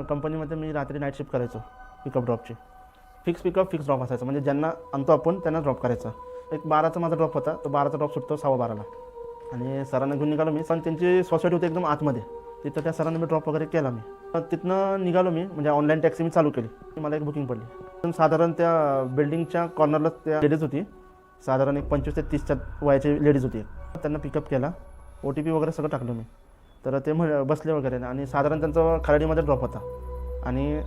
कंपनीमध्ये मी रात्री नाईट शिफ्ट करायचो पिकअप ड्रॉपची. फिक्स पिकअप फिक्स ड्रॉप असायचं, म्हणजे ज्यांना आणतो आपण त्यांना ड्रॉप करायचं. एक 12चा माझा ड्रॉप होता, तो 12चा ड्रॉप सुटतो 12:15ला आणि सरांना घेऊन निघालो मी. पण त्यांची सोसायटी होती एकदम आतमध्ये, तिथं त्या सरांना मी ड्रॉप वगैरे केला मी. तिथनं निघालो मी, म्हणजे ऑनलाईन टॅक्सी मी चालू केली. मला एक बुकिंग पडली. साधारण त्या बिल्डिंगच्या कॉर्नरला त्या लेडीज होती, साधारण एक 25 ते 30च्या वयाची लेडीज होती. त्यांना पिकअप केला, OTP वगैरे सगळं टाकलं मी. तर ते बसले वगैरे आणि साधारण त्यांचा खराडीमध्ये ड्रॉप होता आणि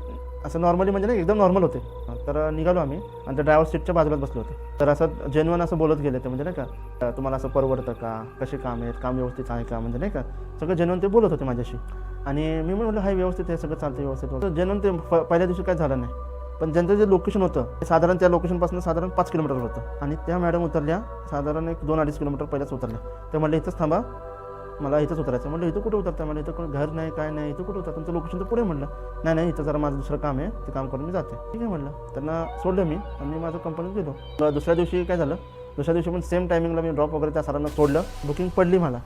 असं नॉर्मली म्हणजे नाही एकदम नॉर्मल होते. तर निघालो आम्ही आणि त्या ड्रायव्हर सीटच्या बाजूलाच बसले होते. तर असं जेन्युअन असं बोलत गेले ते, म्हणजे नाही का तुम्हाला असं परवडतं का, कसे काम आहेत, काम व्यवस्थित आहे का, म्हणजे नाही का सगळं जेन्युअन ते बोलत होते माझ्याशी. आणि मी म्हटलं हाय व्यवस्थित आहे, सगळं चालतं व्यवस्थित होतं जेन्युअन. ते पहिल्या दिवशी काय झालं नाही. पण ज्यांचं जे लोकेशन होतं ते साधारण त्या लोकेशनपासून साधारण 5 किलोमीटर होतं. आणि त्या मॅडम उतरल्या साधारण एक 2-2.5 किलोमीटर पहिल्याच उतरल्या. ते म्हटलं इथंच थांबा, मला इथंच उतरायचं. म्हटलं इथं कुठे उतरता, मला इथं कोण घर नाही काय नाही, इथं कुठं उतरता, तुमचं लोकेशन तर पुढे. म्हटलं नाही इथं जरा माझं दुसरं काम आहे, ते काम करून मी जाते. ठीक आहे म्हटलं. त्यांना सोडलं मी आणि माझं कंपनीत गेलो. दुसऱ्या दिवशी काय झालं, दुसऱ्या दिवशी पण सेम टायमिंगला मी ड्रॉप वगैरे त्या सरांना सोडलं. बुकिंग पडली मला,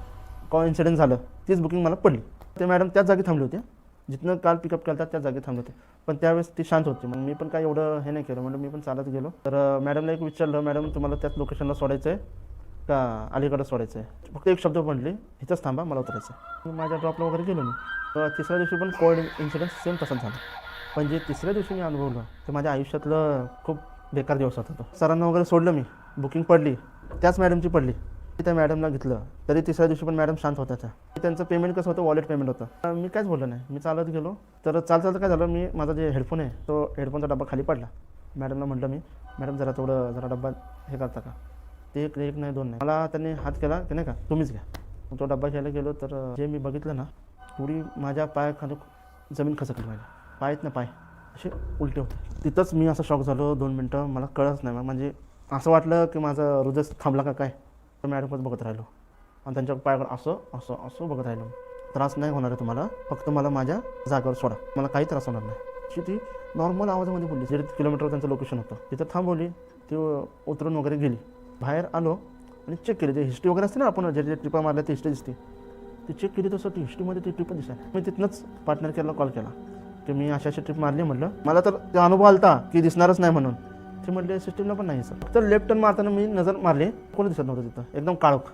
इन्सिडेंट झालं, तीच बुकिंग मला पडली. ते मॅडम त्याच जागी थांबले होते, जिथनं काल पिकअप केलं त्याच जागी थांबले होते. पण त्यावेळेस ती शांत होती. मग मी पण काय एवढं हे नाही केलं, म्हणजे मी पण चालत गेलो. तर मॅडमला एक विचारलं, मॅडम तुम्हाला त्याच लोकेशनला सोडायचं आहे का अलीकडं सोडायचं आहे. फक्त एक शब्द म्हटले, इथंच थांबा, मला उतरायचं आहे. माझ्या ड्रॉपला वगैरे गेलो मी. तिसऱ्या दिवशी पण कोविड इन्सिडेंट सेम तसंच झालं. पण जे तिसऱ्या दिवशी मी अनुभवलं ते माझ्या आयुष्यातलं खूप बेकार दिवस होता तो. सरांना वगैरे सोडलं मी, बुकिंग पडली, त्याच मॅडमची पडली. त्या मॅडमला घेतलं तरी तिसऱ्या दिवशी पण मॅडम शांत होत्या. त्यांचं पेमेंट कसं होतं, वॉलेट पेमेंट होतं. मी काहीच बोललो नाही, मी चालत गेलो. तर चालतं काय झालं, मी माझा जे हेडफोन आहे तो हेडफोनचा डब्बा खाली पडला. मॅडमला म्हटलं मी, मॅडम जरा डब्बा हे करता का. ते एक नाही 2 नाही, मला त्यांनी हात केला की नाही का तुम्हीच घ्या. तो डब्बा घ्यायला गेलो तर जे मी बघितलं ना, थोडी माझ्या पायाखाली जमीन खचकली. माझ्या पायत ना पाय असे उलटे होते. तिथंच मी असं शॉक झालो. 2 मिनटं मला कळत नाही, म्हणजे असं वाटलं की माझं हृदय थांबला का काय. तर मॅडमच बघत राहिलो आणि त्यांच्या पायाकडे असं बघत राहिलो. त्रास नाही होणार आहे तुम्हाला, फक्त मला माझ्या जागेवर सोडा, मला काही त्रास होणार नाही. अशी ती नॉर्मल आवाजामध्ये बोलली. 1.5 किलोमीटर त्यांचं लोकेशन होतं, तिथं थांबवली. ती उतरून वगैरे गेली. बाहेर आलो आणि चेक केली. ते हिस्ट्री वगैरे असते ना, आपण जे ट्रिपा मारल्या ती हिस्ट्री दिसते, ती चेक केली. तसं ती हिस्ट्रीमध्ये ती ट्रिप दिसायला. मी तिथनंच पार्टनर केअरला कॉल केला की मी अशी ट्रिप मारली. म्हटलं मला तर ते अनुभव आलता की दिसणारच नाही म्हणून. ते म्हटले सिस्टीमला पण नाही सर. तर लेफ्ट टर्न मारताना मी नजर मारली, कोणी दिसत नव्हतं तिथं, एकदम काळोख.